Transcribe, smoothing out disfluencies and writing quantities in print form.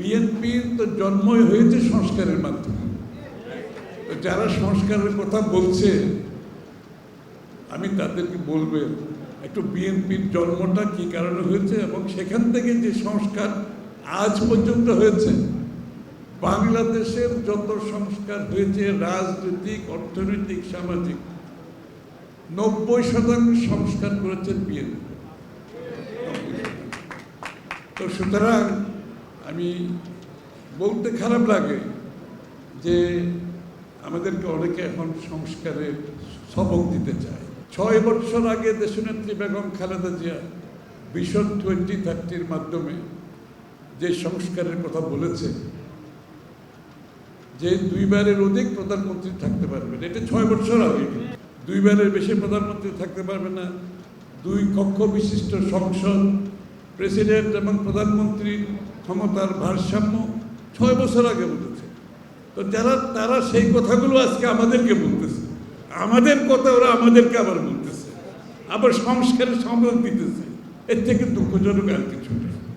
বিএনপির তো জন্মই হয়েছে সংস্কারের মাধ্যমে। তো যারা সংস্কারের কথা বলছে আমি তাদেরকে বলবো একটু বিএনপির জন্মটা কি কারণে হয়েছে এবং সেখান থেকে যে সংস্কার আজ পর্যন্ত হয়েছে, বাংলাদেশের যত সংস্কার হয়েছে রাজনৈতিক, অর্থনৈতিক, সামাজিক 90% সংস্কার করেছেন বিএনপি। তো সুতরাং আমি বলতে খারাপ লাগে যে আমাদেরকে অনেকে এখন সংস্কারের সবক দিতে চায়। 6 বছর আগে দেশনেত্রী বেগম খালেদা জিয়া ভিশন 2030-র মাধ্যমে যে সংস্কারের কথা বলেছে যে 2বারের অধিক প্রধানমন্ত্রী থাকতে পারবেন, এটা 6 বছর আগে। 2বারের বেশি প্রধানমন্ত্রী থাকতে পারবে না, 2 কক্ষ বিশিষ্ট সংসদ, প্রেসিডেন্ট এবং প্রধানমন্ত্রীর ক্ষমতার ভারসাম্য 6 বছর আগে বলেছে। তো তারা সেই কথাগুলো আজকে আমাদেরকে বলতেছে, আমাদের কথা ওরা আমাদেরকে আবার বলতেছে, আবার সংস্কারের সম্মান দিতেছে। এর থেকে দুঃখজনক আর কিছু নেই।